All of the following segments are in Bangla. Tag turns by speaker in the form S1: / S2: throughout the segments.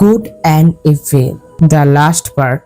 S1: Good and Evil, the last part.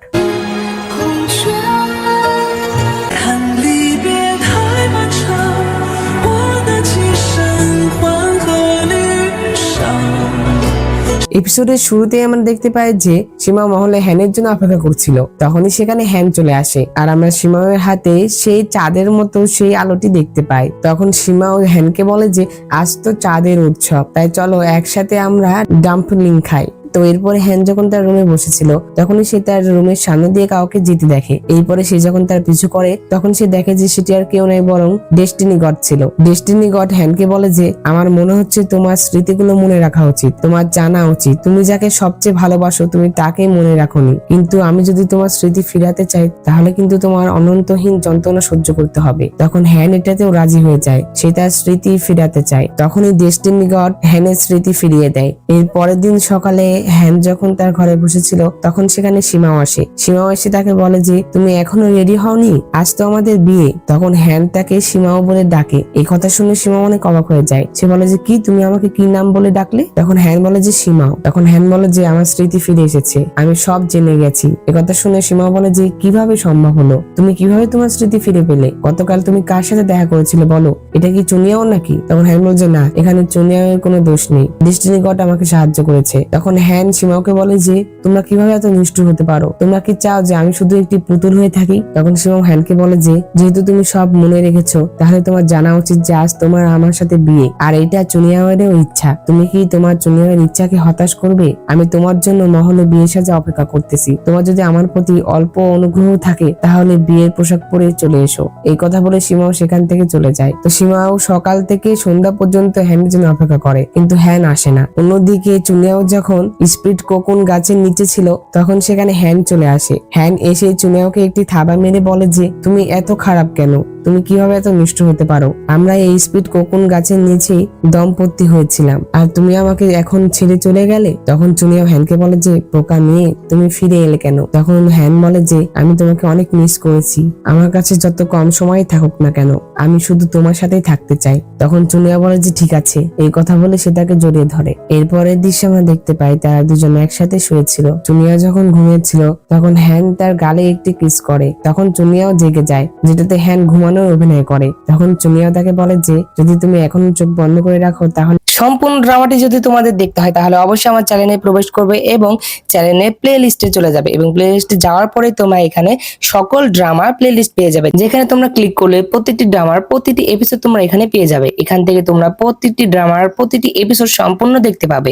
S1: এপিসোডের শুরুতেই আমরা দেখতে পাই যে সীমা মহলে হ্যানের জন্য অপেক্ষা করছিল। তখনই সেখানে হ্যান চলে আসে আর আমরা সীমার হাতে সেই চাঁদের মতো সেই আলোটি দেখতে পাই। তখন সীমা ও হ্যানকে বলে যে আজ তো চাঁদের উৎসব, তাই চলো একসাথে আমরা ডাম্পলিং খাই। তো এরপরে হ্যান যখন তার রুমে বসেছিল তখনই সে তার রুমের সামনে দিয়ে কাউকে যেতে দেখে। এরপরে সে যখন তার পিছু করে তখন সে দেখে যে সেটি আর কেউ নয় বরং ডেস্টিনি গড ছিল। ডেস্টিনি গড হ্যানকে বলে যে আমার মনে হচ্ছে তোমার স্মৃতিগুলো মনে রাখা উচিত, তোমার জানা উচিত তুমি যাকে সবচেয়ে ভালোবাসো তুমি তাকে মনে রাখোনি, কিন্তু আমি যদি তোমার স্মৃতি ফিরাতে চাই তাহলে কিন্তু তোমার অনন্তহীন যন্ত্রণা সহ্য করতে হবে। তখন হ্যান এটাতেও রাজি হয়ে যায়, সে তার স্মৃতি ফিরাতে চায়। তখনই ডেস্টিনি গড হ্যানের স্মৃতি ফিরিয়ে দেয়। এর পরের দিন সকালে হ্যান যখন তার ঘরে বসেছিল তখন সেখানে সীমাও আসে। সীমাও এসে তাকে বলে যে তুমি এখনো রেডি হওনি, আজ তো আমাদের বিয়ে। তখন হ্যান তাকে সীমাও বলে ডাকে। এই কথা শুনে সীমা অনেক অবাক হয়ে যায়। সে বলে যে কি তুমি আমাকে কি নাম বলে ডাকলে? তখন হ্যান বলে যে সীমাও। তখন হ্যান বলে যে আমার স্মৃতি ফিরে এসেছে, আমি সব জেনে গেছি। এ কথা শুনে সীমাও বলে যে কিভাবে সম্ভব হলো, তুমি কিভাবে তোমার স্মৃতি ফিরে পেলে? গতকাল তুমি কার সাথে দেখা করেছিলে বলো, এটা কি চুনিয়াও নাকি? তখন হ্যান বলে যে না, এখানে চুনিয়াওয়ের কোনো দোষ নেই, ডেস্টিনি গড আমাকে সাহায্য করেছে। তখন হ্যান সীমাওকে বলে যে তোমরা কিভাবে এত নিষ্ঠুর হতে পারো, তোমরা কি চাও যে আমি শুধু একটি পুতুল হয়ে থাকি? তখন সীমাও হ্যানকে বলে যে যেহেতু তুমি সব মনে রেখেছো তাহলে তোমার জানা উচিত যে আজ তোমার আমার সাথে বিয়ে, আর এটা চুনিয়াওয়েরও ইচ্ছা। তুমি কি তোমার চুনিয়াওয়ের ইচ্ছাকে হতাশ করবে? আমি তোমার জন্য মহলে বিয়ে সাজে অপেক্ষা করতেছি, তোমার যদি আমার প্রতি অল্প অনুগ্রহ থাকে তাহলে বিয়ের পোশাক পরে চলে এসো। এই কথা বলে সীমাও সেখান থেকে চলে যায়। তো সীমাও সকাল থেকে সন্ধ্যা পর্যন্ত হ্যানের জন্য অপেক্ষা করে কিন্তু হ্যান আসে না। অন্যদিকে চুনিয়াও যখন স্পিড কোকুন গাছের নিচে ছিল তখন সেখানে হ্যান চলে আসে। হ্যান এসে চুনিয়াওকে একটি থাবা মেরে বলে যে তুমি এত খারাপ কেন, তুমি কিভাবে এত নিষ্ঠুর হতে পারো? আমরা এই স্পিড কোকুন গাছের নিচেই দম্পতি হয়েছিলাম আর তুমি আমাকে এখন ছেড়ে চলে গেলে। তখন চুনিয়াও হ্যানকে বলে যে পোকা মেয়ে, তুমি ফিরে এলে কেন? তখন হ্যান বলে যে আমি তোমাকে অনেক মিস করেছি, আমার কাছে যত কম সময় থাকুক না কেন আমি শুধু তোমার সাথেই থাকতে চাই। তখন চুনিয়া বলে যে ঠিক আছে। এই কথা বলে সে তাকে জড়িয়ে ধরে। এরপরের দৃশ্য আমরা দেখতে পাই তারা দুজন একসাথে শুয়েছিল। চুনিয়া যখন ঘুমিয়েছিল তখন হ্যান তার গালে একটি কিস করে। তখন চুনিয়াও জেগে যায়, যেটাতে হ্যান ঘুমানোর অভিনয় করে। তখন চুনিয়াও তাকে বলে যে যদি তুমি এখন চোখ বন্ধ করে রাখো তাহলে সম্পূর্ণ ড্রামাটি যদি তোমাদের দেখতে হয় তাহলে অবশ্যই আমার চ্যানেলে প্রবেশ করবে এবং চ্যানেলে প্লে লিস্টে চলে যাবে এবং প্লে লিস্টে যাওয়ার পরে তোমরা এখানে সকল ড্রামার প্লে লিস্ট পেয়ে যাবে, যেখানে তোমরা ক্লিক করলে প্রতিটি ড্রামার প্রতিটি এপিসোড তোমরা এখানে পেয়ে যাবে। এখান থেকে তোমরা প্রতিটি ড্রামার প্রতিটি এপিসোড সম্পূর্ণ দেখতে পাবে।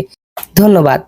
S1: ধন্যবাদ।